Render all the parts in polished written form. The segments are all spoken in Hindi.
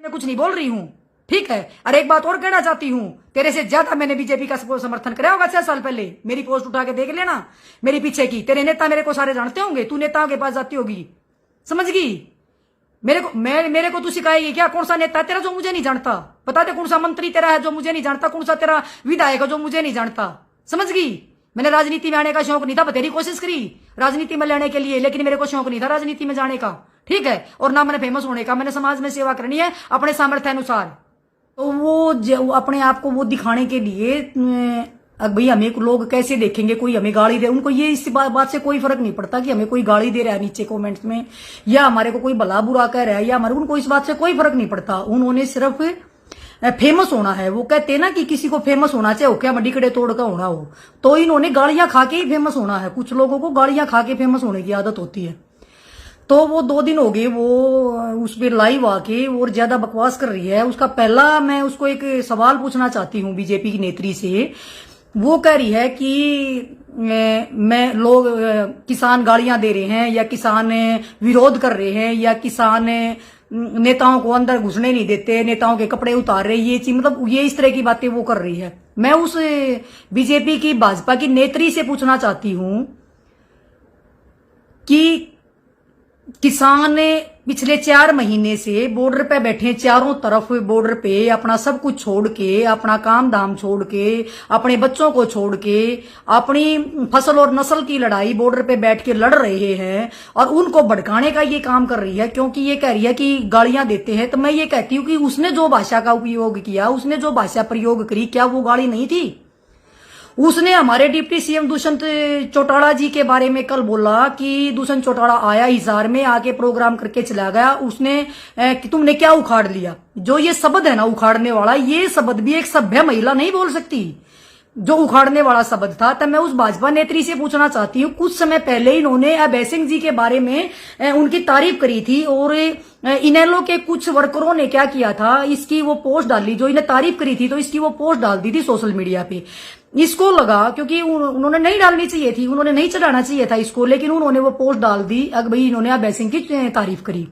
मैं कुछ नहीं बोल रही हूँ, ठीक है। और एक बात और कहना चाहती हूँ, तेरे से ज्यादा मैंने बीजेपी का समर्थन कराया होगा 6 साल पहले। मेरी पोस्ट उठा के देख लेना मेरी पीछे की। तेरे नेता मेरे को सारे जानते होंगे, तू नेताओं के पास जाती होगी, समझ गई। मेरे को तू सिखाएगी क्या कौन सा नेता है तेरा जो मुझे नहीं जानता? बता दे कौन सा मंत्री तेरा है जो मुझे नहीं जानता, कौन सा तेरा विधायक है जो मुझे नहीं जानता, समझ गई। मैंने राजनीति में आने का शौक नहीं था, बतेरी कोशिश करी राजनीति में लेने के लिए, लेकिन मेरे को शौक नहीं था राजनीति में जाने का, ठीक है। और ना मैंने फेमस होने का, मैंने समाज में सेवा करनी है अपने सामर्थ्य अनुसार। तो वो अपने आप को वो दिखाने के लिए भाई हमें लोग कैसे देखेंगे, कोई हमें गाली दे, उनको ये इस बात से कोई फर्क नहीं पड़ता कि हमें कोई गाली दे रहा है नीचे कमेंट्स में, या हमारे को कोई भला बुरा कह रहा है, या हमारे उनको इस बात से कोई फर्क नहीं पड़ता। उन्होंने सिर्फ फेमस होना है। वो कहते हैं ना कि किसी को फेमस होना चाहिए, क्या मड्डी कड़े तोड़ का होना हो, तो इन्होंने गालियां खा के ही फेमस होना है। कुछ लोगों को गालियां खा के फेमस होने की आदत होती है। तो वो 2 दिन हो गए वो उस पर लाइव आके और ज्यादा बकवास कर रही है। उसका पहला मैं उसको एक सवाल पूछना चाहती हूँ बीजेपी की नेत्री से। वो कह रही है कि मैं लोग किसान गालियां दे रहे हैं, या किसान विरोध कर रहे हैं, या किसान नेताओं को अंदर घुसने नहीं देते, नेताओं के कपड़े उतार रहे, ये चीज मतलब ये इस तरह की बातें वो कर रही है। मैं उस बीजेपी की भाजपा की नेत्री से पूछना चाहती हूं कि किसान पिछले 4 महीने से बॉर्डर पे बैठे, चारों तरफ बॉर्डर पे अपना सब कुछ छोड़ के, अपना काम धाम छोड़ के, अपने बच्चों को छोड़ के, अपनी फसल और नस्ल की लड़ाई बॉर्डर पे बैठ के लड़ रहे हैं, और उनको भड़काने का ये काम कर रही है। क्योंकि ये कह रही है कि गालियां देते हैं, तो मैं ये कहती हूँ कि उसने जो भाषा का उपयोग किया, उसने जो भाषा प्रयोग करी, क्या वो गाली नहीं थी? उसने हमारे डिप्टी सीएम दुष्यंत चौटाला जी के बारे में कल बोला कि दुष्यंत चौटाला आया हिसार में, आके प्रोग्राम करके चला गया, उसने कि तुमने क्या उखाड़ लिया। जो ये शब्द है ना उखाड़ने वाला, ये शब्द भी एक सभ्य महिला नहीं बोल सकती, जो उखाड़ने वाला शब्द था। तब मैं उस भाजपा नेत्री से पूछना चाहती हूँ, कुछ समय पहले इन्होंने अभय सिंह जी के बारे में उनकी तारीफ करी थी, और इनेलो के कुछ वर्करों ने क्या किया था, इसकी वो पोस्ट डाली, जो इन्हें तारीफ करी थी तो इसकी वो पोस्ट डाल दी थी सोशल मीडिया पे। इसको लगा क्योंकि उन्होंने नहीं डालनी चाहिए थी, उन्होंने नहीं चढ़ाना चाहिए था इसको, लेकिन उन्होंने वो पोस्ट डाल दी। अब भाई इन्होंने अभय सिंह की तारीफ करी,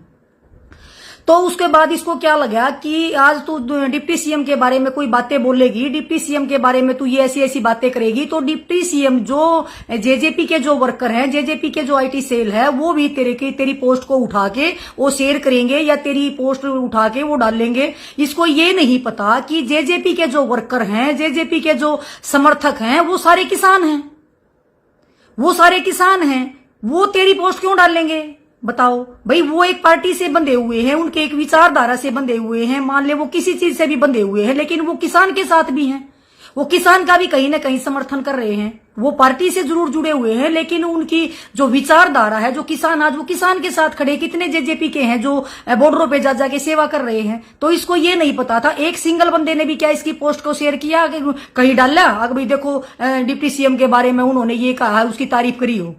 तो उसके बाद इसको क्या लगा कि आज तू डिप्टी सीएम के बारे में कोई बातें बोलेगी, डिप्टी सीएम के बारे में तू ये ऐसी ऐसी बातें करेगी, तो डिप्टी सीएम जो जेजेपी के जो वर्कर हैं, जेजेपी के जो आईटी सेल है, वो भी तेरी पोस्ट को उठा के वो शेयर करेंगे, या तेरी पोस्ट उठा के वो डालेंगे। इसको ये नहीं पता कि जेजेपी के जो वर्कर हैं, जेजेपी के जो समर्थक हैं, वो सारे किसान हैं, वो सारे किसान हैं, वो तेरी पोस्ट क्यों डालेंगे? बताओ भाई। वो एक पार्टी से बंधे हुए हैं, उनके एक विचारधारा से बंधे हुए हैं, मान ले वो किसी चीज से भी बंधे हुए हैं, लेकिन वो किसान के साथ भी हैं, वो किसान का भी कहीं ना कहीं समर्थन कर रहे हैं। वो पार्टी से जरूर जुड़े हुए हैं, लेकिन उनकी जो विचारधारा है, जो किसान आज वो किसान के साथ खड़े, कितने जेजेपी के हैं जो बॉर्डरों पे जा जाके सेवा कर रहे हैं। तो इसको ये नहीं पता था, एक सिंगल बंदे ने भी क्या इसकी पोस्ट को शेयर किया, कहीं डाला अगर भाई देखो डिप्टी सीएम के बारे में उन्होंने ये कहा, उसकी तारीफ करी हो।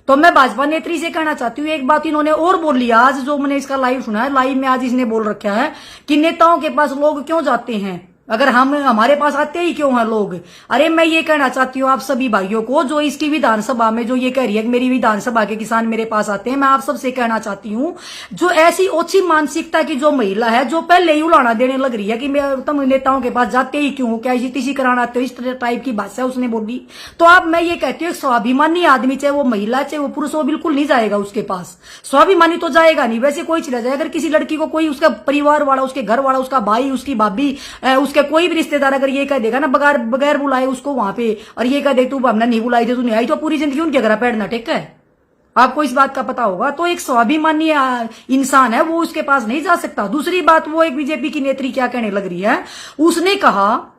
तो मैं भाजपा नेत्री से कहना चाहती हूँ, एक बात इन्होंने और बोल लिया आज, जो मैंने इसका लाइव सुना है, लाइव में आज इसने बोल रखा है कि नेताओं के पास लोग क्यों जाते हैं, अगर हमारे पास आते ही क्यों हैं लोग। अरे मैं ये कहना चाहती हूँ आप सभी भाइयों को, जो इसकी विधानसभा में जो ये कह रही है कि मेरी विधानसभा के किसान मेरे पास आते हैं, मैं आप सबसे कहना चाहती हूँ, जो ऐसी ओछी मानसिकता की जो महिला है, जो पहले ही उलाना देने लग रही है कि तुम नेताओं के पास जाते ही क्यों, क्या इसी कराना आते हो, इस टाइप की भाषा उसने बोली। तो आप मैं ये कहती हूँ, स्वाभिमानी आदमी, चाहे वो महिला चाहे वो पुरुष, वो बिल्कुल नहीं जाएगा उसके पास। स्वाभिमानी तो जाएगा नहीं, वैसे कोई चला जाए। अगर किसी लड़की को कोई उसका परिवार वाला, उसके घर वाला, उसका भाई, उसकी भाभी, कोई भी रिश्तेदार अगर ये कह देगा ना बगैर बुलाए उसको वहां पे, और ये कह दे तू हमने नहीं बुलाई थी, तू नहीं आई, तो पूरी जिंदगी उनके घर बैठना ठीक है। आपको इस बात का पता होगा। तो एक स्वाभिमानी इंसान है, वो उसके पास नहीं जा सकता। दूसरी बात, वो एक बीजेपी की नेत्री क्या कहने लग रही है, उसने कहा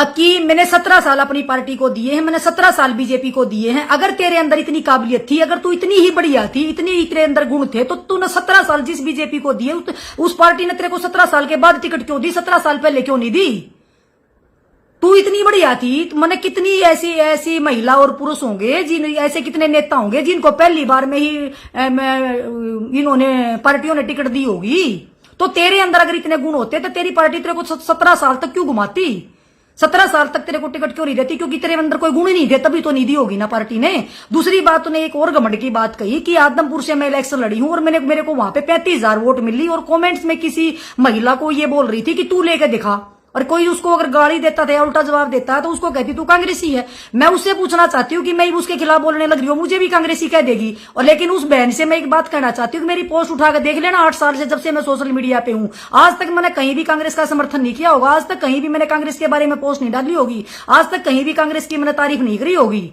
कि मैंने 17 साल अपनी पार्टी को दिए हैं, मैंने 17 साल बीजेपी को दिए हैं। अगर तेरे अंदर इतनी काबिलियत थी, अगर तू इतनी ही बढ़िया थी, इतनी तेरे अंदर गुण थे, तो तूने 17 साल जिस बीजेपी को दिए, उस पार्टी ने तेरे को 17 साल के बाद टिकट क्यों दी, 17 साल पहले क्यों नहीं दी? तू इतनी बढ़िया थी, तो मैंने कितनी ऐसी महिला और पुरुष होंगे, जिन ऐसे कितने नेता होंगे जिनको पहली बार में ही इन्होंने पार्टियों ने टिकट दी होगी। तो तेरे अंदर अगर इतने गुण होते तो तेरी पार्टी तेरे को 17 साल तक क्यों घुमाती? 17 साल तक तेरे को टिकट क्यों नहीं देती? क्योंकि तेरे अंदर कोई गुण ही नहीं थे, तभी तो नहीं दी होगी ना पार्टी ने। दूसरी बात तूने एक और घमंड की बात कही कि आदमपुर से मैं इलेक्शन लड़ी हूं और मेरे को वहां पे 35,000 वोट मिली, और कमेंट्स में किसी महिला को ये बोल रही थी कि तू लेके दिखा, और कोई उसको अगर गाली देता था या उल्टा जवाब देता है तो उसको कहती तू कांग्रेसी है। मैं उससे पूछना चाहती हूँ कि मैं उसके खिलाफ बोलने लग रही हूँ, मुझे भी कांग्रेसी कह देगी। और लेकिन उस बहन से मैं एक बात कहना चाहती हूँ कि मेरी पोस्ट उठा के देख लेना, 8 साल से जब से मैं सोशल मीडिया पे हूँ, आज तक मैंने कहीं भी कांग्रेस का समर्थन नहीं किया होगा, आज तक कहीं भी मैंने कांग्रेस के बारे में पोस्ट नहीं डाली होगी, आज तक कहीं भी कांग्रेस की मैंने तारीफ नहीं करी होगी।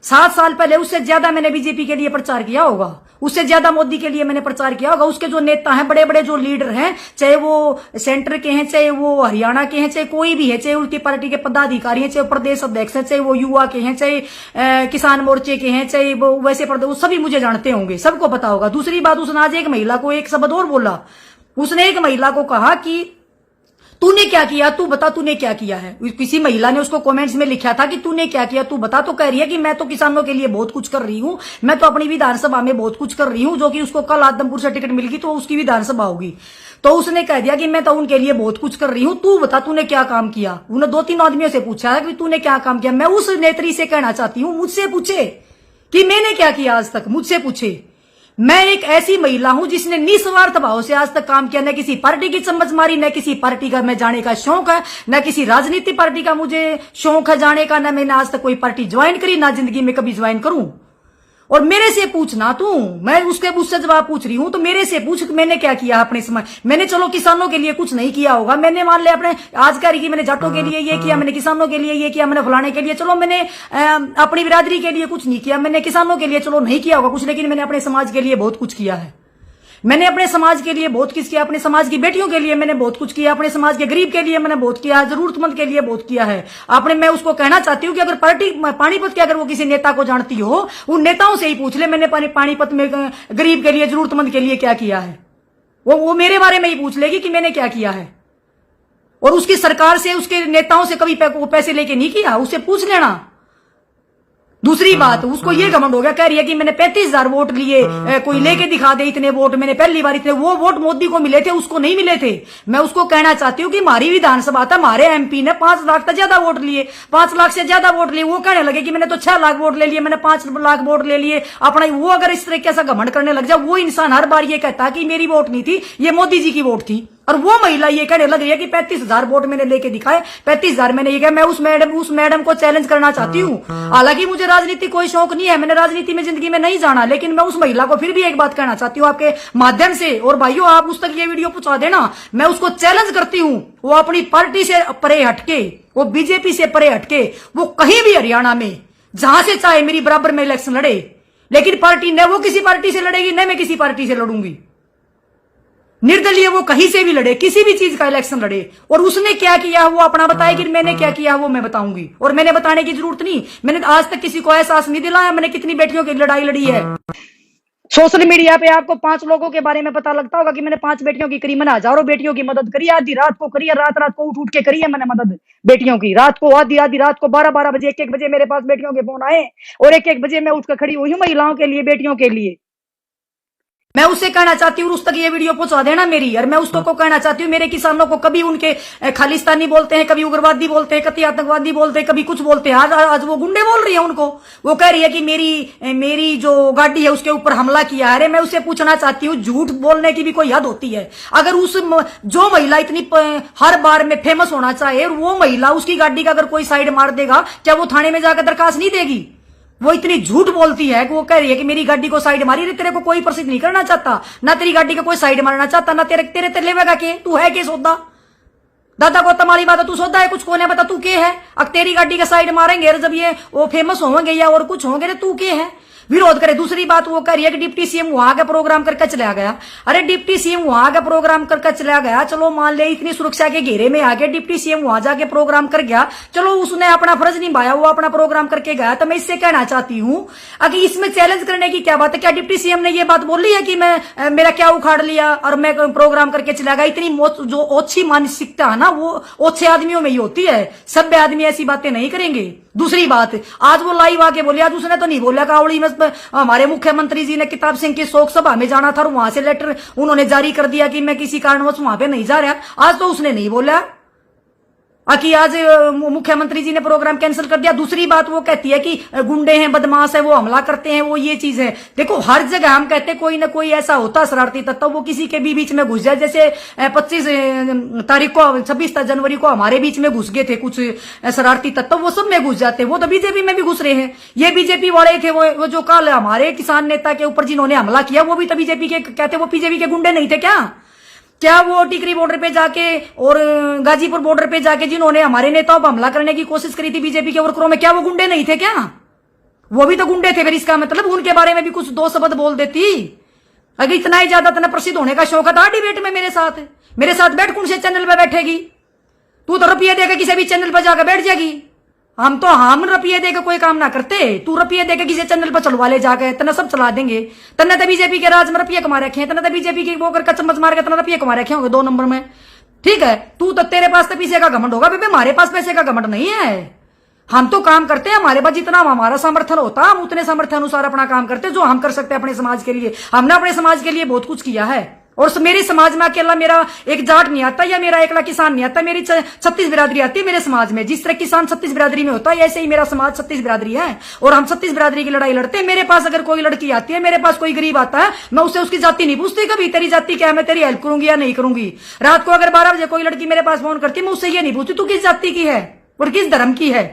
7 साल पहले उससे ज्यादा मैंने बीजेपी के लिए प्रचार किया होगा, उससे ज्यादा मोदी के लिए मैंने प्रचार किया होगा। उसके जो नेता हैं, बड़े बड़े जो लीडर हैं, चाहे वो सेंटर के हैं, चाहे वो हरियाणा के हैं, चाहे कोई भी है, चाहे उनकी पार्टी के पदाधिकारी हैं, चाहे वो प्रदेश अध्यक्ष हैं, चाहे वो युवा के हैं, चाहे किसान मोर्चे के हैं, चाहे वो वैसे प्रदेश, सभी मुझे जानते होंगे, सबको पता होगा। दूसरी बात, उसने आज एक महिला को एक शब्द और बोला, उसने एक महिला को कहा कि तूने क्या किया, तू बता तूने क्या किया है। किसी महिला ने उसको कमेंट्स में लिखा था कि तूने क्या किया, तू बता। तो कह रही है कि मैं तो किसानों के लिए बहुत कुछ कर रही हूं, मैं तो अपनी विधानसभा में बहुत कुछ कर रही हूं, जो कि उसको कल आदमपुर से टिकट मिल गई तो उसकी विधानसभा होगी। तो उसने कह दिया कि मैं तो उनके लिए बहुत कुछ कर रही हूं, तू बता तूने क्या काम किया। उन्होंने 2-3 आदमियों से पूछा है कि तूने क्या काम किया। मैं उस नेत्री से कहना चाहती हूं, मुझसे पूछे कि मैंने क्या किया आज तक, मुझसे पूछे। मैं एक ऐसी महिला हूं जिसने निस्वार्थ भाव से आज तक काम किया, न किसी पार्टी की चम्मच मारी, न किसी पार्टी का मैं जाने का शौक है, न किसी राजनीति पार्टी का मुझे शौक है जाने का, न मैंने आज तक कोई पार्टी ज्वाइन करी, ना जिंदगी में कभी ज्वाइन करूं। और मेरे से पूछना तू, मैं उससे जवाब पूछ रही हूं तो मेरे से पूछ मैंने क्या किया अपने समाज। मैंने चलो किसानों के लिए कुछ नहीं किया होगा, मैंने मान लिया अपने आज का कि मैंने जाटों के लिए ये किया, मैंने किसानों के लिए ये किया, मैंने फलाने के लिए, चलो मैंने अपनी बिरादरी के लिए कुछ नहीं किया, मैंने किसानों के लिए चलो नहीं किया होगा कुछ, लेकिन मैंने अपने समाज के लिए बहुत कुछ किया है। मैंने अपने समाज के लिए बहुत कुछ किया, अपने समाज की बेटियों के लिए मैंने बहुत कुछ किया, अपने समाज के गरीब के लिए मैंने बहुत किया, जरूरतमंद के लिए बहुत किया है। आपने, मैं उसको कहना चाहती हूँ कि अगर पार्टी पानीपत के अगर वो किसी नेता को जानती हो, उन नेताओं से ही पूछ ले मैंने पानीपत में गरीब के लिए, जरूरतमंद के लिए क्या किया है। वो मेरे बारे में ही पूछ लेगी कि मैंने क्या किया है। और उसकी सरकार से, उसके नेताओं से कभी पैसे लेके नहीं किया, उससे पूछ लेना। दूसरी बात, उसको ये घमंड हो गया, कह रही है कि मैंने 35,000 वोट लिए, कोई लेके दिखा दे इतने वोट, मैंने पहली बार इतने, वो वोट मोदी को मिले थे, उसको नहीं मिले थे। मैं उसको कहना चाहती हूँ कि हमारी विधानसभा था, हमारे एमपी ने 5 लाख तक ज्यादा वोट लिए, 5 लाख से ज्यादा वोट लिए। वो कहने लगे कि मैंने तो 6 लाख वोट ले लिए, मैंने 5 लाख वोट ले लिए अपना। वो अगर इस तरीके से घमंड करने लग जाए, वो इंसान हर बार ये कहता कि मेरी वोट नहीं थी, ये मोदी जी की वोट थी। और वो महिला ये कहने लग रही है कि 35,000 वोट मैंने लेके दिखाए, 35,000 मैंने ये कहा। मैं उस मैडम को चैलेंज करना चाहती हूँ। हालांकि मुझे राजनीति कोई शौक नहीं है, मैंने राजनीति में जिंदगी में नहीं जाना, लेकिन मैं उस महिला को फिर भी एक बात कहना चाहती हूँ आपके माध्यम से, और भाइयों आप उस तक ये वीडियो पहुंचा देना। मैं उसको चैलेंज करती हूँ, वो अपनी पार्टी से परे हटके, वो बीजेपी से परे हटके, वो कहीं भी हरियाणा में जहां से चाहे मेरी बराबर में इलेक्शन लड़े, लेकिन पार्टी न वो किसी पार्टी से लड़ेगी, न मैं किसी पार्टी से लड़ूंगी। निर्दलीय वो कहीं से भी लड़े, किसी भी चीज का इलेक्शन लड़े, और उसने क्या किया वो अपना बताए, कि मैंने क्या किया वो मैं बताऊंगी। और मैंने बताने की जरूरत नहीं, मैंने आज तक किसी को एहसास नहीं दिलाया मैंने कितनी बेटियों की लड़ाई लड़ी है। सोशल मीडिया पे आपको 5 लोगों के बारे में पता लगता होगा कि मैंने 5 बेटियों की करी, मैंने हजारों बेटियों की मदद करी, आधी रात को करी है, रात को उठ के करी है मैंने मदद बेटियों की। रात को आधी रात को 12 बजे, 1 बजे मेरे पास बेटियों के फोन आए, और 1 बजे मैं उठकर खड़ी हुई हूँ महिलाओं के लिए, बेटियों के लिए। मैं उससे कहना चाहती हूँ उस तक ये वीडियो पहुंचा देना मेरी। और मैं उसको कहना चाहती हूँ, मेरे किसानों को कभी उनके खालिस्तानी बोलते हैं, कभी उग्रवादी बोलते हैं, कभी आतंकवादी बोलते हैं, कभी कुछ बोलते हैं। आज वो गुंडे बोल रही है उनको। वो कह रही है कि मेरी जो गाड़ी है उसके ऊपर हमला किया है। अरे मैं उससे पूछना चाहती हूँ, झूठ बोलने की भी कोई हद होती है। अगर उस जो महिला इतनी हर बार में फेमस होना चाहे, और वो महिला उसकी गाड़ी का अगर कोई साइड मार देगा, क्या वो थाने में जाकर दरखास्त नहीं देगी? वो इतनी झूठ बोलती है कि वो कह रही है कि मेरी गाड़ी को साइड मारी। तेरे को कोई प्रसिद्ध नहीं करना चाहता, ना तेरी गाड़ी का कोई साइड मारना चाहता, ना तेरे लेवेगा के, तू है के सौदा? दादा को तमारी बात है, तू सौदा है कुछ को नहीं पता तू के है। अब तेरी गाड़ी का साइड मारेंगे जब ये वो फेमस होंगे या और कुछ होंगे, तू के है? विरोध करे। दूसरी बात वो कह रही है कि डिप्टी सीएम वहां का प्रोग्राम करके चला गया। अरे डिप्टी सीएम वहां का प्रोग्राम करके चला गया, चलो मान ले इतनी सुरक्षा के घेरे में आके डिप्टी सीएम वहां जाके प्रोग्राम कर गया, चलो उसने अपना फर्ज निभाया, वो अपना प्रोग्राम करके गया। तो मैं इससे कहना चाहती हूँ, अगर इसमें चैलेंज करने की क्या बात है? क्या डिप्टी सीएम ने ये बात बोली है कि मैं मेरा क्या उखाड़ लिया और मैं प्रोग्राम करके चला गया? इतनी जो ओछी मानसिकता है ना, वो ओछे आदमियों में ही होती है। सभ्य आदमी ऐसी बातें नहीं करेंगे। दूसरी बात, आज वो लाइव आके बोले, आज उसने तो नहीं बोला कावड़ी में हमारे मुख्यमंत्री जी ने किताब सिंह की शोक सभा में जाना था और वहां से लेटर उन्होंने जारी कर दिया कि मैं किसी कारणवश वहां पे नहीं जा रहा। आज तो उसने नहीं बोला। आकि आज मुख्यमंत्री जी ने प्रोग्राम कैंसिल कर दिया। दूसरी बात वो कहती है कि गुंडे हैं, बदमाश है, वो हमला करते हैं, वो ये चीज है। देखो हर जगह हम कहते हैं कोई ना कोई ऐसा होता शरारती तत्व, वो किसी के भी बीच में घुस जाए। जैसे 25 तारीख को 26 जनवरी को हमारे बीच में घुस गए थे कुछ शरारती तत्व, वो सब में घुस जाते। वो तो बीजेपी में भी घुस रहे हैं। ये बीजेपी वाले थे, वो जो कल हमारे किसान नेता के ऊपर जिन्होंने हमला किया, वो भी तो बीजेपी के कहते, वो बीजेपी के गुंडे नहीं थे क्या वो टिकरी बॉर्डर पे जाके और गाजीपुर बॉर्डर पे जाके जिन्होंने हमारे नेताओं पर हमला करने की कोशिश करी थी बीजेपी के वर्करों में, क्या वो गुंडे नहीं थे क्या? वो भी तो गुंडे थे। फिर इसका मतलब उनके बारे में भी कुछ दो शब्द बोल देती। अगर इतना ही ज्यादा तना प्रसिद्ध होने का शौक था डिबेट में मेरे साथ बैठ, कौन से चैनल पे बैठेगी तू? तो रुपये देकर किसी भी चैनल पर जाकर बैठ जाएगी। हम रुपये देकर कोई काम ना करते। तू रुपये देकर किसी चैनल पर चलवा ले जाके, तना सब चला देंगे। तन्ने तो बीजेपी के राज में रुपये कमा रखे हैं, तना तो बीजेपी की वो कर चम्मच मार के तना रुपये कमा रखे होंगे 2 नंबर में। ठीक है, तू तो तेरे पास तो पैसे का घमंड होगा, बेबे हमारे पास पैसे का घमंड नहीं है। हम तो काम करते हैं, हमारे पास जितना हमारा समर्थन होता हम उतने समर्थन अनुसार अपना काम करते, जो हम कर सकते हैं अपने समाज के लिए। हमने अपने समाज के लिए बहुत कुछ किया है। और मेरे समाज में अकेला मेरा एक जाट नहीं आता या मेरा एकला किसान नहीं आता, मेरी 36 बिरादरी आती है मेरे समाज में। जिस तरह किसान 36 बिरादरी में होता है, ऐसे ही मेरा समाज 36 बिरादरी है और हम 36 बिरादरी की लड़ाई लड़ते हैं। मेरे पास अगर कोई लड़की आती है, मेरे पास कोई गरीब आता है, मैं उससे उसकी जाति नहीं पूछती कभी, तेरी जाति क्या है, मैं तेरी हेल्प करूंगी या नहीं करूंगी। रात को अगर 12 बजे कोई लड़की मेरे पास फोन करती है, मैं उससे ये नहीं पूछती तू किस जाति की है और किस धर्म की है।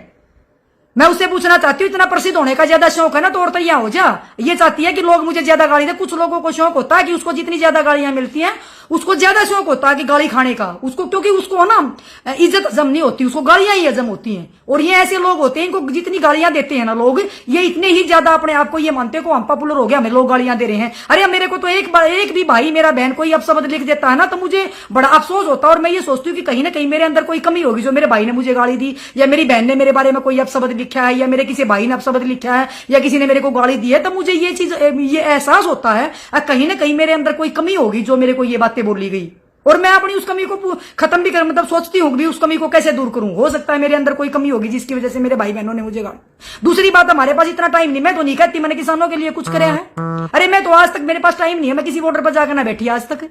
मैं उससे पूछना चाहती हूँ, इतना प्रसिद्ध होने का ज्यादा शौक है ना तो और तैयार हो जा। ये चाहती है कि लोग मुझे ज्यादा गाली दे। कुछ लोगों को शौक होता है कि उसको जितनी ज्यादा गालियां मिलती हैं उसको ज्यादा शौक होता है कि गाली खाने का उसको, क्योंकि उसको ना इज्जत हजम नहीं होती, उसको गालियां ही हजम होती हैं। और ये ऐसे लोग होते हैं, इनको जितनी गालियां देते हैं ना लोग, ये इतने ही ज्यादा अपने आप को ये मानते हैं को हम पॉपुलर हो गया, हमें लोग गालियां दे रहे हैं। अरे मेरे को तो एक भी भाई मेरा बहन कोई अपशब्द लिख देता है ना तो मुझे बड़ा अफसोस होता है। और मैं ये सोचती हूँ कि कहीं ना कहीं मेरे अंदर कोई कमी होगी, जो मेरे भाई ने मुझे गाली दी या मेरी बहन ने मेरे बारे में कोई अपशब्द लिखा है या मेरे किसी भाई ने अपशब्द लिखा है या किसी ने मेरे को गाली दी है, तो मुझे ये चीज ये एहसास होता है कहीं ना कहीं मेरे अंदर कोई कमी होगी जो मेरे को ये बातें बोली गई। और मैं अपनी उस कमी को खत्म भी कर, मतलब सोचती हूँ भी उस कमी को कैसे दूर करूं। हो सकता है मेरे अंदर कोई कमी होगी जिसकी वजह से मेरे भाई बहनों ने मुझे गाली। दूसरी बात, हमारे पास इतना टाइम नहीं। मैं तो नहीं कहती मैंने किसानों के लिए कुछ कराया है। अरे मैं तो आज तक मेरे पास टाइम नहीं है, मैं किसी बॉर्डर पर जाकर ना बैठी, आज तक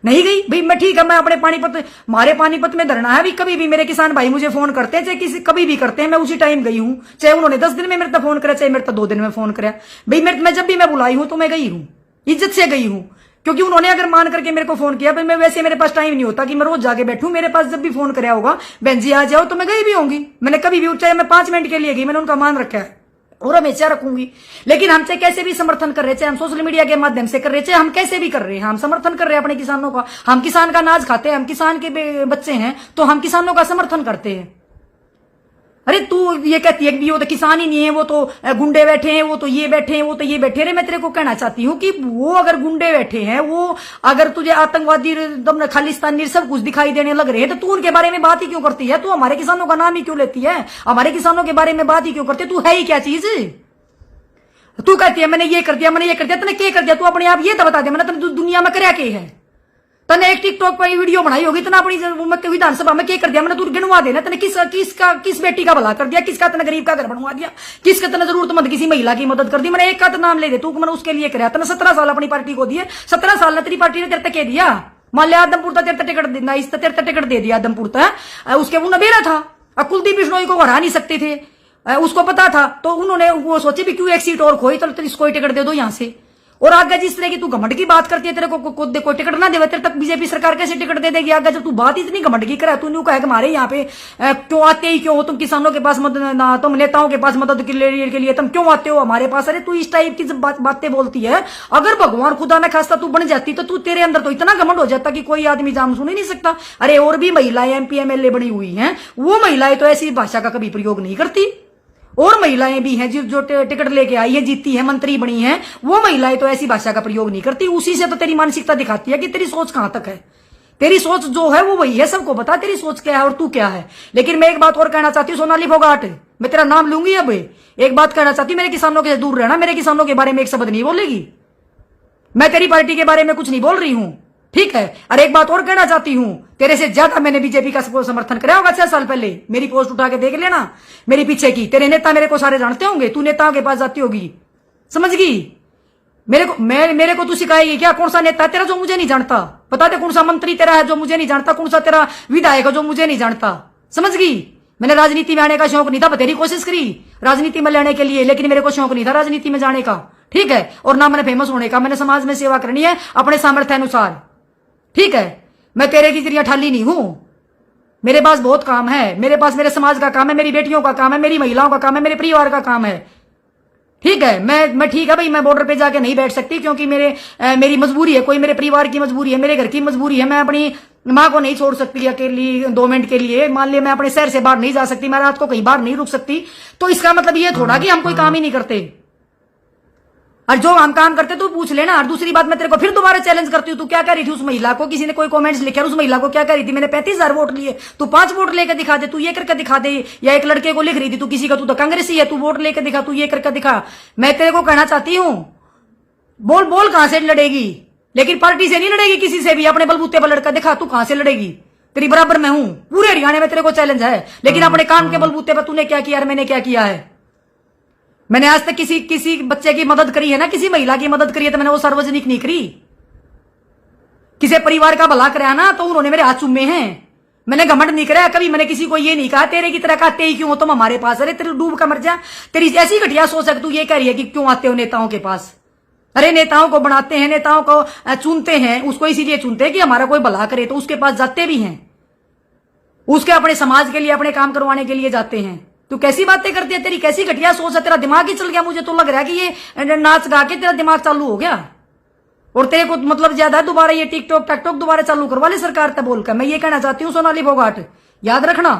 नहीं गई भाई। मैं ठीक है, मैं अपने पानीपत में धरना है भी, कभी भी मेरे किसान भाई मुझे फोन करते हैं, चाहे किसी कभी भी करते हैं, मैं उसी टाइम गई हूँ। चाहे उन्होंने 10 दिन में मेरे तक फोन करा, चाहे मेरे तक 2 दिन में फोन करा भाई, मैं जब भी मैं बुलाई हूं तो मैं गई हूँ, इज्जत से गई हूँ। क्योंकि उन्होंने अगर मान करके मेरे को फोन किया, भाई मैं वैसे मेरे पास टाइम नहीं होता कि मैं रोज जाके बैठूं। मेरे पास जब भी फोन कराया होगा, बहन जी आ जाओ, तो मैं गई भी होंगी। मैंने कभी भी, चाहे मैं 5 मिनट के लिए गई, मैंने उनका मान रखा है और हमेशा रखूंगी। लेकिन हम चाहे कैसे भी समर्थन कर रहे, चाहे हम सोशल मीडिया के माध्यम से कर रहे, चाहे हम कैसे भी कर रहे हैं, हम समर्थन कर रहे हैं अपने किसानों का। हम किसान का अनाज खाते हैं, हम किसान के बच्चे हैं, तो हम किसानों का समर्थन करते हैं। अरे तू ये कहती है कि वो तो किसान ही नहीं है, वो तो गुंडे बैठे हैं, वो तो ये बैठे हैं, वो तो ये बैठे। अरे मैं तेरे को कहना चाहती हूँ कि वो अगर गुंडे बैठे हैं, वो अगर तुझे आतंकवादी एकदम खालिस्तानी सब कुछ दिखाई देने लग रहे हैं, तो तू उनके बारे में बात ही क्यों करती है? तू हमारे किसानों का नाम ही क्यों लेती है? हमारे किसानों के बारे में बात ही क्यों करती है? तू है ही क्या चीज? तू कहती है मैंने ये कर दिया, मैंने ये कर दिया। तूने क्या कर दिया? तू अपने आप ये तो बता दे, मैंने तेने दुनिया में क्या है? तने एक टिकटॉक पर वीडियो बनाई होगी, तना अपनी विधानसभा में क्या कर दिया? मैंने तू गिनवा देना, तने किस बेटी का भला कर दिया, किसका तने गरीब का घर बनवा दिया, किसका तने जरूरतमंद किसी महिला की मदद कर दी। मैंने एक का तो नाम ले दे तू, मैंने उसके लिए कराया। तने 17 साल अपनी पार्टी को दिए, 17 साल ने तेरी पार्टी ने तेरे तक दिया। मान लिया आदमपुर तक तेरे टिकट देना, इस तेरे टिकट दे दिया आदमपुर तक, उसके वो नबेरा था। कुलदीप बिश्नोई को हरा नहीं सकते थे, उसको पता था, तो उन्होंने वो सोचे भी क्यों एक सीट और खोई, तो इसको टिकट दे दो यहां से। और आगे जिस तरह की तू घमंड की बात करती है, तेरे को कोई टिकट ना देवे, तेरे तक बीजेपी सरकार कैसे टिकट दे देगी? आगे जब तू बात इतनी घमंड की करे, तू न्यू कहे हमारे यहाँ पे क्यों आते ही क्यों हो तुम किसानों के पास मदद ना, तुम नेताओं के पास मदद के लिए तुम क्यों आते हो हमारे पास? अरे तू इस टाइप की जब बातें बोलती है, अगर भगवान खुदा ना खास्ता तू बन जाती तो तू तेरे अंदर तो इतना घमंड हो जाता कि कोई आदमी जाम सुन ही नहीं सकता। अरे और भी महिलाएं MP MLA बनी हुई हैं, वो महिलाएं तो ऐसी भाषा का कभी प्रयोग नहीं करती। और महिलाएं भी हैं जो टिकट लेके आई है, जीती है, मंत्री बनी है, वो महिलाएं तो ऐसी भाषा का प्रयोग नहीं करती। उसी से तो तेरी मानसिकता दिखाती है कि तेरी सोच कहां तक है। तेरी सोच जो है वो वही है, सबको पता तेरी सोच क्या है और तू क्या है। लेकिन मैं एक बात और कहना चाहती हूँ, सोनाली फोगाट, मैं तेरा नाम लूंगी अब। एक बात कहना चाहती हूँ, मेरे किसानों के दूर रहना, मेरे किसानों के बारे में एक शब्द नहीं बोलेगी। मैं तेरी पार्टी के बारे में कुछ नहीं बोल रही हूं, ठीक है? और एक बात और कहना चाहती हूं, तेरे से ज्यादा मैंने बीजेपी का समर्थन कराया होगा 6 साल पहले। मेरी पोस्ट उठा के देख लेना मेरी पीछे की, तेरे नेता मेरे को सारे जानते होंगे, तू नेताओं के पास जाती होगी, समझ गई? मेरे को तू सिखाएगी क्या कौन सा नेता है तेरा जो मुझे नहीं जानता? बता दे कौन सा मंत्री तेरा है जो मुझे नहीं जानता, कौन सा तेरा विधायक है जो मुझे नहीं जानता? समझ गई? मैंने राजनीति में आने का शौक नहीं था, बतेरी कोशिश करी राजनीति में लेने के लिए, लेकिन मेरे को शौक नहीं था राजनीति में जाने का, ठीक है। और ना मैंने फेमस होने का, मैंने समाज में सेवा करनी है अपने सामर्थ्य अनुसार, ठीक है। मैं तेरे की जरिया ठाली नहीं हूं, मेरे पास बहुत काम है, मेरे पास मेरे समाज का काम है, मेरी बेटियों का काम है, मेरी महिलाओं का काम है, मेरे परिवार का काम है, ठीक है। मैं ठीक है भाई, मैं बॉर्डर पे जाके नहीं बैठ सकती क्योंकि मेरी मजबूरी है, कोई मेरे परिवार की मजबूरी है, मेरे घर की मजबूरी है। मैं अपनी माँ को नहीं छोड़ सकती अकेली 2 मिनट के लिए। मान लिया मैं अपने शहर से बाहर नहीं जा सकती, मैं रात को कहीं बाहर नहीं रुक सकती, तो इसका मतलब ये थोड़ा कि हम कोई काम ही नहीं करते। और जो हम काम करते तू पूछ लेना। और दूसरी बात, मैं तेरे को फिर दोबारा चैलेंज करती हूँ, तू क्या कह रही थी उस महिला को? किसी ने कोई कमेंट्स लिखे, उस महिला को क्या कह रही थी? मैंने 35,000 वोट लिए, तू 5 वोट लेकर दिखा दे, तू ये करके दिखा दे। या एक लड़के को लिख रही थी, तू किसी का, तू तो कांग्रेसी है, तू वोट लेकर दिखा, तू ये करके दिखा। मैं तेरे को कहना चाहती हूँ, बोल बोल कहां से लड़ेगी, लेकिन पार्टी से नहीं लड़ेगी, किसी से भी अपने बलबूते पर लड़का दिखा, तू कहां से लड़ेगी? तेरी बराबर मैं हूं, पूरे हरियाणा में तेरे को चैलेंज है। लेकिन अपने काम के बलबूते पर तूने क्या किया और मैंने क्या किया है? मैंने आज तक किसी बच्चे की मदद करी है ना, किसी महिला की मदद करी है, तो मैंने वो सार्वजनिक नहीं करी। किसी परिवार का भला कराया ना, तो उन्होंने मेरे हाथ चूमे हैं। मैंने घमंड नहीं कराया कभी, मैंने किसी को ये नहीं कहा तेरे की तरह कहते ही क्यों हो तुम हमारे पास। अरे तेरे डूब का मर जा, तेरी ऐसी घटिया सोच है, तू ये कह रही है कि क्यों आते हो नेताओं के पास। अरे नेताओं को बनाते हैं, नेताओं को चुनते हैं, उसको इसीलिए चुनते हैं कि हमारा कोई भला करे, तो उसके पास जाते भी हैं, उसके अपने समाज के लिए अपने काम करवाने के लिए जाते हैं। तू कैसी बातें करती है? तेरी कैसी घटिया सोच है, तेरा दिमाग ही चल गया। मुझे तो लग रहा है कि ये नाच गा के तेरा दिमाग चालू हो गया, और तेरे को मतलब ज्यादा है। दोबारा ये टिकटॉक टैकटॉक दोबारा चालू करवा ले सरकार तक बोलकर। मैं ये कहना चाहती हूँ सोनाली फोगाट, याद रखना,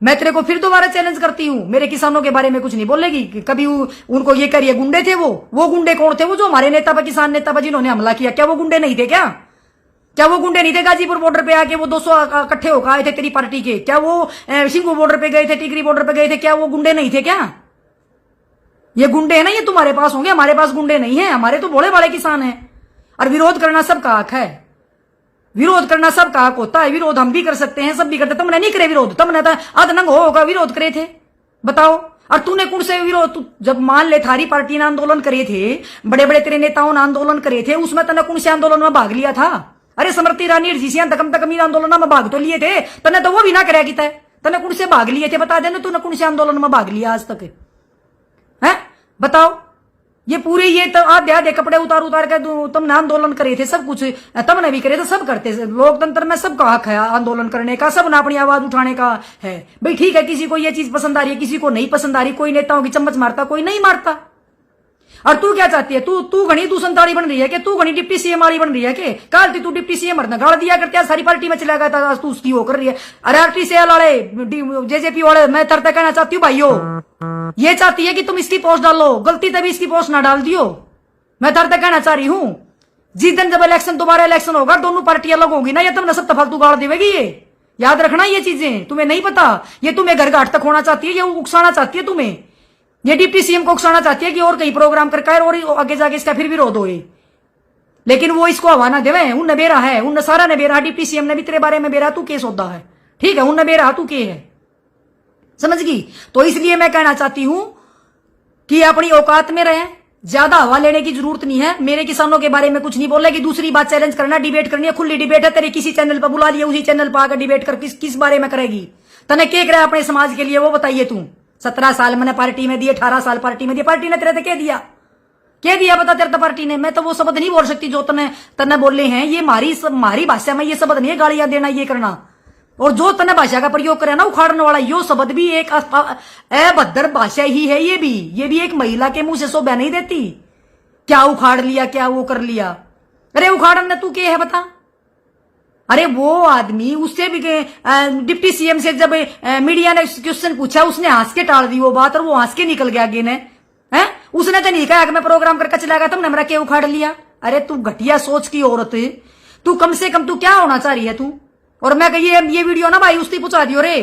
मैं तेरे को फिर दोबारा चैलेंज करती हूँ, मेरे किसानों के बारे में कुछ नहीं बोलेगी कभी। उनको ये करिए गुंडे थे वो गुंडे कौन थे? वो जो हमारे नेता पर, किसान नेता पर जिन्होंने हमला किया, क्या वो गुंडे नहीं थे? क्या वो गुंडे नहीं थे? गाजीपुर बॉर्डर पे आके वो 200 इकट्ठे होकर आए थे तेरी पार्टी के, क्या वो सिंगू बॉर्डर पे गए थे, टिकरी बॉर्डर पे गए थे, क्या वो गुंडे नहीं थे? क्या ये गुंडे है ना? ये तुम्हारे पास होंगे, हमारे पास गुंडे नहीं है, हमारे तो भोले भाले किसान हैं। और विरोध करना सबका हक है, विरोध करना सबका हक होता है, विरोध हम भी कर सकते हैं, सब भी करते। तुमने नहीं करे विरोध, तुमने तो अधनंग होगा विरोध करे थे, बताओ। और तूने कौन से विरोध, जब मान ले थारी पार्टी ने आंदोलन करे थे, बड़े बड़े तेरे नेताओं ने आंदोलन करे थे, उसमें तने कौन से आंदोलन में भाग लिया था? अरे स्मृति ईरानी तकमीर आंदोलन में भाग तो लिए थे, तने तो वो भी ना कराया कि तने कौन से भाग लिए थे? बता देना तूने कौन से आंदोलन में भाग लिया आज तक है, बताओ। ये पूरे ये तो आधे कपड़े उतार के तुमने आंदोलन करे थे, सब कुछ तुमने भी करे थे, सब करते। लोकतंत्र में सबका हक है आंदोलन करने का, सब ना अपनी आवाज उठाने का है भाई, ठीक है। किसी को ये चीज पसंद आ रही है, किसी को नहीं पसंद आ रही, कोई नेताओं की चम्मच मारता, कोई नहीं मारता। और तू क्या चाहती है? तू घनी तू संताड़ी बन रही है कि तू घनी डिप्टी सीएम वाली बन रही है कि काल तू डिप्टी सीएम मरना गाड़ दिया करते सारी पार्टी में चला गया था, आज तू उसकी वो कर रही है। अरे आरटीसीएल वाले, जेजेपी वाले, मैं तरते कहना चाहती हूँ भाइयों, ये चाहती है कि तुम इसकी पोस्ट डालो, गलती तभी इसकी पोस्ट ना डाल दियो। मैं तरते कहना चाह रही हूँ, जिस दिन जब इलेक्शन दोबारा इलेक्शन होगा, दोनों पार्टी अलग होगी ना, ये तुमने सब फालतू गाड़ देगी। ये याद रखना, ये चीजें तुम्हें नहीं पता। ये तुम्हें घर घाट तक होना चाहती है, ये उकसाना चाहती है तुम्हें, ये डिप्टी सीएम को उकसाना चाहती है कि और कहीं प्रोग्राम करके और आगे जाके इसका फिर विरोध होए। लेकिन वो इसको हवा ना देवे, उन बेरा है, उन सारा ने बेरा, डिप्टी सीएम ने भी तेरे बारे में बेरा, तू के सौदा है, ठीक है, उन बेरा तू के है, समझ गई? तो इसलिए मैं कहना चाहती हूं कि अपनी औकात में रहे, ज्यादा हवा लेने की जरूरत नहीं है। मेरे किसानों के बारे में कुछ नहीं बोलेगी। दूसरी बात, चैलेंज करना, डिबेट करनी है, खुली डिबेट है। तेरे किसी चैनल पर बुला लिया, उसी चैनल पर आकर डिबेट कर, किस बारे में करेगी? तने क्या करे अपने समाज के लिए, वो बताइए। तू 17 साल मैंने पार्टी में दिए, 18 साल पार्टी में दिए, पार्टी ने तेरे तो क्या दिया? क्या दिया बता तेरे तो पार्टी ने? मैं तो वो शब्द नहीं बोल सकती जो तने बोले हैं। ये मारी भाषा में ये शब्द नहीं है, गालियां देना, ये करना। और जो तने भाषा का प्रयोग करे ना, उखाड़ने वाला, यो शब्द भी एक अभद्र भाषा ही है। ये भी एक महिला के मुंह से शोभा नहीं देती। क्या उखाड़ लिया, क्या वो कर लिया? अरे उखाड़न तू क्या है बता? अरे वो आदमी, उससे भी डिप्टी सीएम से जब मीडिया ने क्वेश्चन पूछा, उसने हंस के टाल दी वो बात, और वो हंस के निकल गया आगे ने, है? उसने तो नहीं कहा कि मैं प्रोग्राम करके चला गया, तुमने मेरा क्या उखाड़ लिया? अरे तू घटिया सोच की औरत, तू कम से कम तू क्या होना चाह रही है तू? और मैं कही ये वीडियो ना भाई उसकी पूछा दियो रे,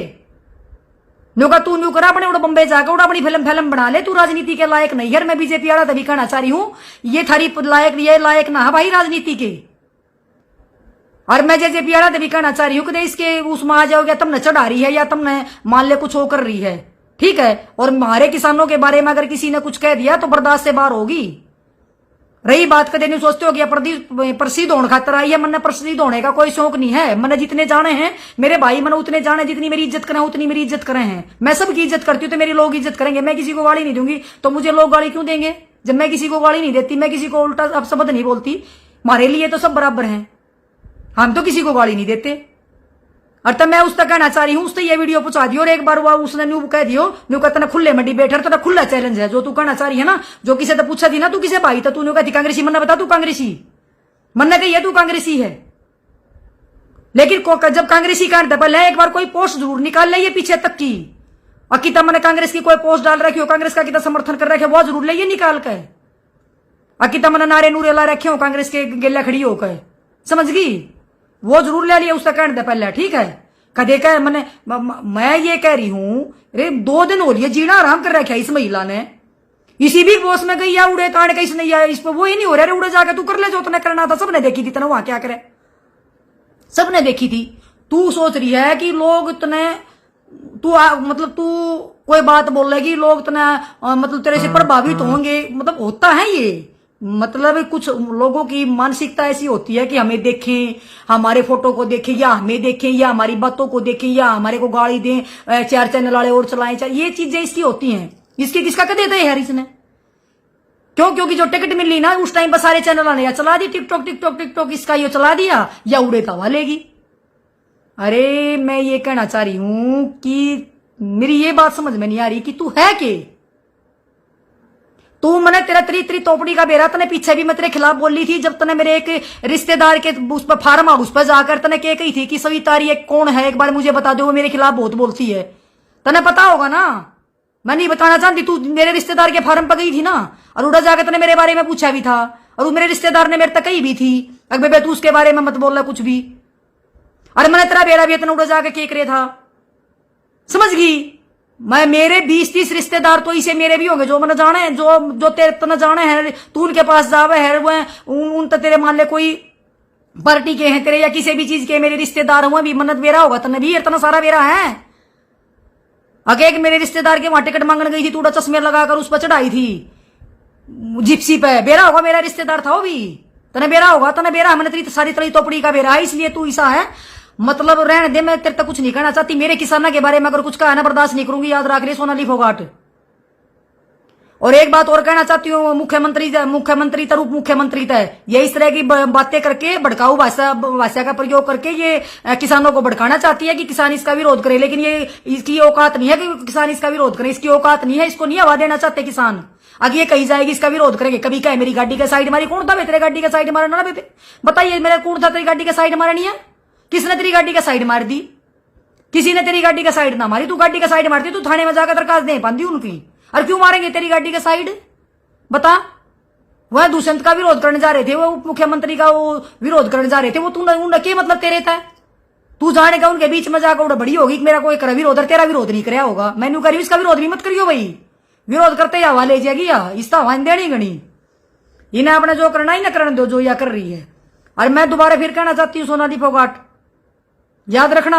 नुका तू न्यू करा अपने बम्बे जाकर उड़ा अपनी फिल्म बना ले। तू राजनीति के लायक नहीं है। मैं बीजेपी वाला तभी कहना चाह रही हूं, ये थारी लायक ना है भाई राजनीति के। और मैं जेजेपी वाला तभी कहना चाह रही हूँ कि इसके उसमें आ जाओगे, तुमने चढ़ा रही है या तुमने मान ले कुछ हो कर रही है, ठीक है। और हमारे किसानों के बारे में अगर किसी ने कुछ कह दिया तो बर्दाश्त से बाहर होगी। रही बात कदे नहीं सोचते हो कि प्रसिद्ध होने खातर आई है। मन प्रसिद्ध होने का कोई शौक नहीं है। मैंने जितने जाने हैं मेरे भाई, मैंने उतने जाने जितनी मेरी इज्जत करें उतनी मेरी इज्जत करे हैं। मैं सबकी इज्जत करती हूँ तो मेरी लोग इज्जत करेंगे। मैं किसी को गाली नहीं दूंगी तो मुझे लोग गाली क्यों देंगे? जब मैं किसी को गाली नहीं देती, मैं किसी को उल्टा अपशब्द नहीं बोलती, हमारे लिए तो सब बराबर हैं। हम तो किसी को गाली नहीं देते। और तब मैं उस तक कहना चाह रही हूं, उसने ये वीडियो पहुंचा दियो और एक बार वो उसने न्यू कह दियो, न्यू कहता ना खुले में डिबेट है, तो खुला चैलेंज है जो तू कहना चाह रही है ना। जो किसी से पूछा थी ना तू किसे भाई, तो तूने कहती कांग्रेसी, मन्ना बता तू कांग्रेसी, मन्ना कही है तू कांग्रेसी है। लेकिन जब कांग्रेसी कहता पहले एक बार कोई पोस्ट जरूर निकाल ले ये पीछे तक की, और कितना मैंने कांग्रेस की कोई पोस्ट डाल रखी हो, कांग्रेस का कितना समर्थन कर रखे वो जरूर ले ये निकाल के, और कितना मैंने नारे नूरे ला रखे हो कांग्रेस के गेला खड़ी होकर, समझ गई? वो जरूर ले लिया उसका कहने दे पहले, ठीक है? कदे का मैंने मैं ये कह रही हूं, अरे 2 दिन हो रही है जीना आराम कर रखा है इस महिला ने। इसी भी बॉस में गई या उड़े कांड कहीं नहीं आया, इस पर वो ही नहीं हो रहा। उड़े जाके तू कर ले जो तूने करना था, सबने देखी थी तना वहां क्या करे, सबने देखी थी। तू सोच रही है कि लोग इतने मतलब तू कोई बात बोल रही लोग इतना मतलब तेरे से प्रभावित होंगे, मतलब होता है ये। मतलब कुछ लोगों की मानसिकता ऐसी होती है कि हमें देखें, हमारे फोटो को देखें, या हमें देखें, या हमारी बातों को देखें, या हमारे को गाली दें, 4 चैनल वाले और चलाएं, ये चीजें इसकी होती हैं। इसकी किसका कदे थे यार इसने? क्यों? क्योंकि जो टिकट मिली ना उस टाइम पर सारे चैनल वाले या चला दी टिकटॉक टिकटॉक टिकटॉक, इसका ये चला दिया या उड़े तवा लेगी। अरे मैं ये कहना चाह रही हूं कि मेरी ये बात समझ में नहीं आ रही कि तू है के, तू मैंने तेरा तरी तोपड़ी का बेरा, तने पीछे भी मैं तेरे खिलाफ बोली थी जब तने मेरे एक रिश्तेदार के उस पर फार्म हाउस पर जाकर तने कह कही थी कि सविता ये कौन है एक बार मुझे बता दो, वो मेरे खिलाफ बहुत बोलती है। तने पता होगा ना, मैं नहीं बताना चाहती। तू मेरे रिश्तेदार के फार्म पर गई थी ना, और उड़ा जाकर तने मेरे बारे में पूछा भी था, और वो मेरे रिश्तेदार ने मेरे तक कही भी थी अगर तू उसके बारे में मत बोल रहा कुछ भी। अरे मैंने तेरा बेरा भी इतना उड़ा जाकर केक रहे था, समझ गई? मैं मेरे 20-30 रिश्तेदार तो इसे मेरे भी होंगे जो मैंने जाने हैं, जो तेरे तना जाने हैं, तू उनके पास जावे है, वो उन तो तेरे मान ले कोई पार्टी के हैं तेरे या किसी भी चीज के मेरे रिश्तेदार हुए भी, मन्नत बेरा होगा तने भी इतना सारा बेरा है। अगे एक मेरे रिश्तेदार के वहां टिकट मांगने गई थी, टूटा चश्मे लगाकर उस पर चढ़ाई थी जिप्सी पे, बेरा होगा मेरा रिश्तेदार था वो भी, तने बेरा होगा, तने बेरा मैंने तेरी सारी तली तोपड़ी का बेरा है, इसलिए तू ऐसा है। मतलब रहने दे, मैं तेरे तक कुछ नहीं कहना चाहती। मेरे किसाना के बारे में अगर कुछ कहा ना बर्दाश्त नहीं करूंगी, याद रख ले सोनाली फोगाट। और एक बात और कहना चाहती हूँ, मुख्यमंत्री तर उप मुख्यमंत्री तय ये इस तरह की बातें करके भड़काऊ भाषा का प्रयोग करके ये किसानों को भड़काना चाहती है कि किसान इसका विरोध करे, लेकिन ये इसकी औकात नहीं है कि किसान इसका विरोध करे, इसकी औकात नहीं है, इसको नहीं हवा देना चाहते किसान। आगे ये कही जाएगी इसका विरोध करेंगे, कभी क्या मेरी गाड़ी का साइड मारी, कौन था तेरे गाड़ी का साइड मारा ना बेटे, बताइए मेरा कौन था तेरी गाड़ी का साइड मारा नहीं है? किसने तेरी गाड़ी का साइड मार दी? किसी ने तेरी गाड़ी का साइड ना मारी, तू गाड़ी का साइड मारती, तू थाने में जाकर दरखास्त दे पाती उनकी। और क्यों मारेंगे तेरी गाड़ी का साइड, बता? वह दुष्यंत का विरोध करने जा रहे थे, वो उप मुख्यमंत्री का वो विरोध करने जा रहे थे, वो तू के मतलब तेरे था, तू जाने का उनके बीच में जाकर बड़ी होगी मेरा कोई कर विरोध, और तेरा विरोध नहीं कराया होगा, मैंने करी इसका विरोध भी मत करियो भाई। विरोध करते या हवा ले जाएगी या इसका हवा देनी गणी, इन्हें अपने जो करना ही ना करने दो जो या कर रही है। और मैं दोबारा फिर कहना चाहती हूँ सोनाली फोगाट, याद रखना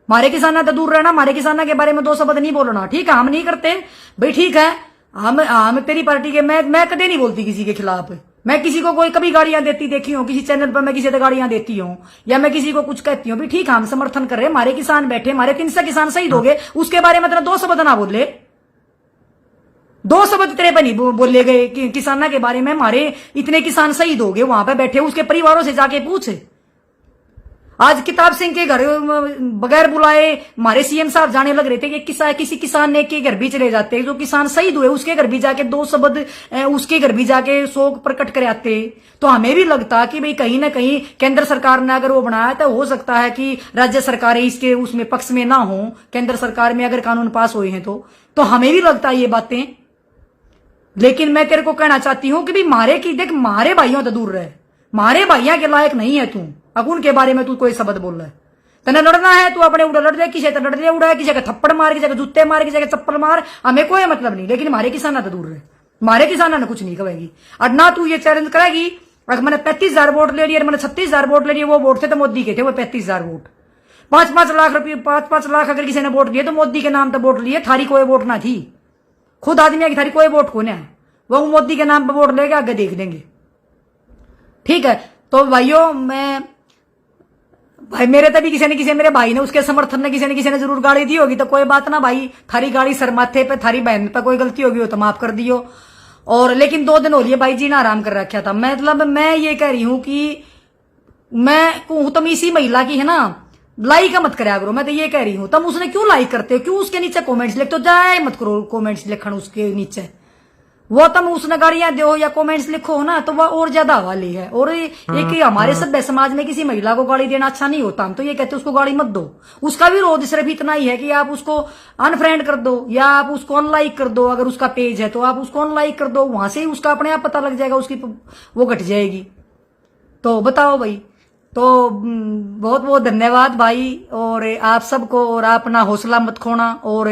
हमारे किसाना तो दूर रहना, हमारे किसाना के बारे में 2 शब्द नहीं बोलना, ठीक है? हम नहीं करते भाई, ठीक है? हम तेरी पार्टी के, मैं कदे नहीं बोलती किसी के खिलाफ, मैं किसी को कोई कभी गाड़ियां देती देखी हूं किसी चैनल पर, मैं किसी से गाड़ियां देती हूं या मैं किसी को कुछ कहती हूं भी, ठीक है? हम समर्थन कर रहे, हमारे किसान बैठे, हमारे 300 किसान शहीद हो गए, उसके बारे में 2 शब्द ना बोले, 2 शब्द तेरे पर नहीं बोले गए कि किसाना के बारे में, हमारे इतने किसान शहीद हो गए वहां पे बैठे, उसके परिवारों से जाके पूछ। आज किताब सिंह के घर बगैर बुलाए हमारे सीएम साहब जाने लग रहे थे कि किसी किसान ने के घर भी चले जाते, जो किसान शहीद हुए उसके घर भी जाके 2 शब्द उसके घर भी जाके शोक प्रकट कर आते, तो हमें भी लगता कि भाई कहीं ना कहीं केंद्र सरकार ने अगर वो बनाया तो हो सकता है कि राज्य सरकारें इसके उसमें पक्ष में ना हो, केंद्र सरकार में अगर कानून पास हुए हैं तो हमें भी लगता है ये बातें। लेकिन मैं तेरे को कहना चाहती हूं कि भाई मारे की देख, मारे भाइयों तो दूर रहे, मारे भाइयों के लायक नहीं है तू, अब उनके बारे में तू कोई शब्द बोल रहा है। तने लड़ना है तू अपने उड़ा लड़ दे, किसी से लड़ दे उड़ा, किसी का थप्पड़ मार, किसी का जूते मार, किसी का चप्पल मार, हमें कोई मतलब नहीं, लेकिन हमारे किसान तो दूर रहे, हमारे किसान ने कुछ नहीं कहेगी। और ना तू ये चैलेंज करेगी, अगर मैंने 35,000 वोट ले लिए, मैंने 36,000 वोट ले लिए, वो वोट थे तो मोदी के थे, वो 35,000 वोट, 5-5 लाख रुपये, 5-5 लाख अगर किसी ने वोट लिए तो मोदी के नाम तो वोट लिए, थारी कोई वोट ना थी, खुद आदमी की थारी कोई वोट को ना, वो मोदी के नाम पर वोट लेके आगे देख लेंगे। ठीक है, तो भाइयों भाई मेरे तभी किसी ने मेरे भाई ने उसके समर्थन में किसी ने जरूर गाड़ी दी होगी, तो कोई बात ना भाई, थारी गाड़ी सर माथे पे, थारी बहन पे कोई गलती होगी हो तो माफ कर दियो। और लेकिन 2 दिन हो लिए भाई जी ने आराम कर रखा था। मतलब मैं ये कह रही हूं कि मैं तुम इसी महिला की है ना, लाइक मत कराया करो। मैं तो ये कह रही हूं, तुम उसने क्यों लाइक करते हो, क्यों उसके नीचे कमेंट्स लिखते हो? जाए मत करो कमेंट्स लिखना उसके नीचे, वो तुम उसने गाड़ियां दो या कमेंट्स लिखो ना तो वह और ज्यादा वाली है। और एक हमारे सभ्य समाज में किसी महिला को गाड़ी देना अच्छा नहीं होता। हम तो ये कहते हैं उसको गाड़ी मत दो। उसका विरोध सिर्फ इतना ही है कि आप उसको अनफ्रेंड कर दो या आप उसको अनलाइक कर दो। अगर उसका पेज है तो आप उसको अनलाइक कर दो, वहां से ही उसका अपने आप पता लग जाएगा, उसकी वो घट जाएगी। तो बताओ भाई, तो बहुत बहुत धन्यवाद भाई, और आप सबको, और आप अपना हौसला मत खोना। और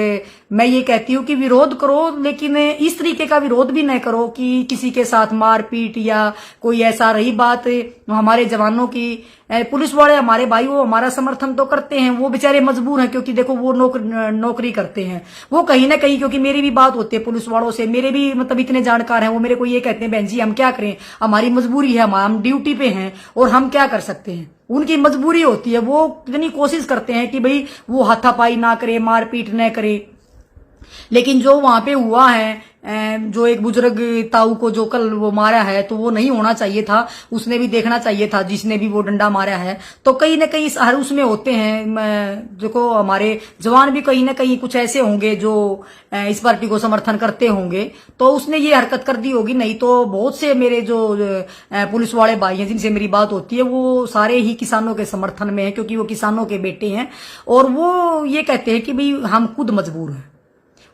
मैं ये कहती हूँ कि विरोध करो, लेकिन इस तरीके का विरोध भी न करो कि किसी के साथ मारपीट या कोई ऐसा। रही बात हमारे जवानों की, पुलिस वाले हमारे भाई वो हमारा समर्थन तो करते हैं, वो बेचारे मजबूर हैं, क्योंकि देखो वो नौकरी करते हैं, वो कहीं ना कहीं, क्योंकि मेरी भी बात होती है पुलिस वालों से, मेरे भी मतलब इतने जानकार हैं, वो मेरे को ये कहते हैं बहन जी हम क्या करें, हमारी मजबूरी है, हम ड्यूटी पे हैं और हम क्या कर सकते हैं। उनकी मजबूरी होती है, वो इतनी कोशिश करते हैं कि भाई वो हाथापाई ना करे, मारपीट न करे। लेकिन जो वहां पे हुआ है, जो एक बुजुर्ग ताऊ को जो कल वो मारा है, तो वो नहीं होना चाहिए था, उसने भी देखना चाहिए था जिसने भी वो डंडा मारा है। तो कहीं ना कहीं हर उसमें होते हैं, देखो हमारे जवान भी कहीं ना कहीं कुछ ऐसे होंगे जो इस पार्टी को समर्थन करते होंगे, तो उसने ये हरकत कर दी होगी। नहीं तो बहुत से मेरे जो पुलिस वाले भाई हैं जिनसे मेरी बात होती है, वो सारे ही किसानों के समर्थन में है, क्योंकि वो किसानों के बेटे हैं। और वो ये कहते हैं कि भाई हम खुद मजबूर हैं,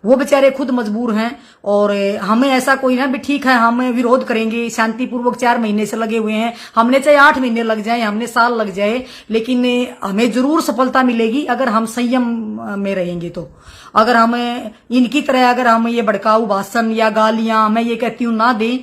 वो बेचारे खुद मजबूर हैं। और हमें ऐसा कोई ना भी ठीक है हम विरोध करेंगे शांतिपूर्वक, 4 महीने से लगे हुए हैं, हमने चाहे 8 महीने लग जाए, हमने साल लग जाए, लेकिन हमें जरूर सफलता मिलेगी अगर हम संयम में रहेंगे। तो अगर हम इनकी तरह अगर हम ये भड़काऊ भाषण या गालियां, मैं ये कहती हूँ ना दें,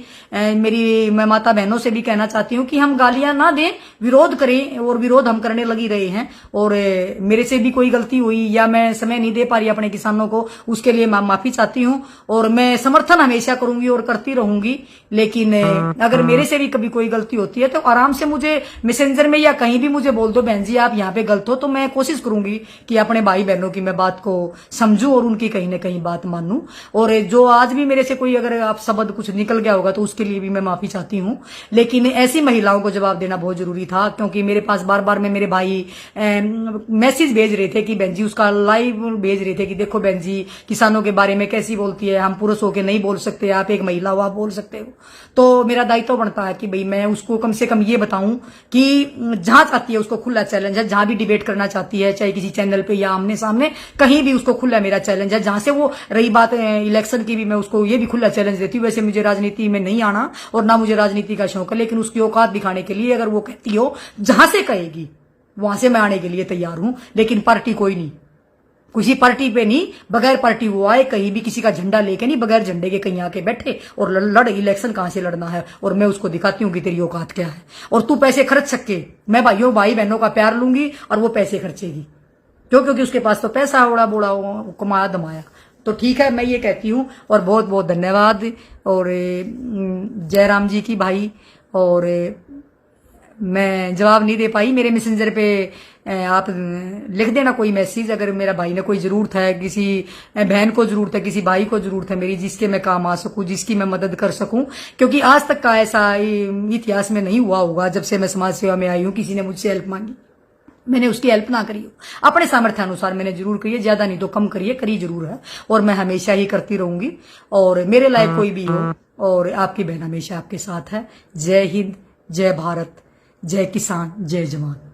मैं माता बहनों से भी कहना चाहती हूँ कि हम गालियां ना दें, विरोध करें। और विरोध हम करने लगी रहे हैं, और मेरे से भी कोई गलती हुई या मैं समय नहीं दे पा रही अपने किसानों को, उसके लिए मैं माफी चाहती हूँ। और मैं समर्थन हमेशा करूंगी और करती रहूंगी। लेकिन अगर मेरे से भी कभी कोई गलती होती है तो आराम से मुझे मैसेंजर में या कहीं भी मुझे बोल दो, बहन जी आप यहाँ पे गलत हो, तो मैं कोशिश करूंगी कि अपने भाई बहनों की मैं बात को समझूं और उनकी कहीं ना कहीं बात मानूं। और जो आज भी मेरे से कोई अगर आप शब्द कुछ निकल गया होगा तो उसके लिए भी मैं माफी चाहती हूँ। लेकिन ऐसी महिलाओं को जवाब देना बहुत जरूरी था, क्योंकि मेरे पास बार बार में मेरे भाई मैसेज भेज रहे थे कि बहन जी, उसका लाइव भेज रहे थे कि देखो बहन जी किसानों के बारे में कैसी बोलती है, हम पुरुष होके नहीं बोल सकते, आप एक महिला हो आप बोल सकते हो। तो मेरा दायित्व बनता है कि भाई मैं उसको कम से कम ये बताऊं कि जहां चाहती है उसको खुला चैलेंज है, जहां भी डिबेट करना चाहती है, चाहे किसी चैनल पे या आमने सामने, कहीं भी उसको खुला मेरा चैलेंज है। जहां से वो रही बात इलेक्शन की भी, मैं उसको ये भी खुला चैलेंज देती हूँ। वैसे मुझे राजनीति में नहीं आना और ना मुझे राजनीति का शौक है, लेकिन उसकी औकात दिखाने के लिए अगर वो कहती हो, जहां से कहेगी वहां से मैं आने के लिए तैयार हूं। लेकिन पार्टी कोई नहीं, किसी पार्टी पे नहीं, बगैर पार्टी वो आए, कहीं भी किसी का झंडा लेके नहीं, बगैर झंडे के कहीं आके बैठे और लड़। इलेक्शन कहां से लड़ना है, और मैं उसको दिखाती हूँ कि तेरी औकात क्या है। और तू पैसे खर्च सके, मैं भाइयों भाई बहनों का प्यार लूंगी और वो पैसे खर्चेगी, क्योंकि उसके पास तो पैसा बड़ा बड़ा कमाया दमाया। तो ठीक है, मैं ये कहती हूँ। और बहुत बहुत धन्यवाद। और जयराम जी की भाई, और मैं जवाब नहीं दे पाई, मेरे मैसेंजर पे आप लिख देना कोई मैसेज, अगर मेरा भाई ने कोई जरूरत है, किसी बहन को जरूरत है, किसी भाई को जरूरत है मेरी, जिसके मैं काम आ सकूं, जिसकी मैं मदद कर सकूं। क्योंकि आज तक का ऐसा इतिहास में नहीं हुआ होगा, जब से मैं समाज सेवा में आई हूं, किसी ने मुझसे हेल्प मांगी मैंने उसकी हेल्प ना करी हो। अपने सामर्थ्य अनुसार मैंने जरूर करी है, ज्यादा नहीं तो कम करी जरूर है, और मैं हमेशा ही करती रहूंगी। और मेरे लायक कोई भी हो, और आपकी बहन हमेशा आपके साथ है। जय हिंद, जय भारत, जय किसान, जय जवान।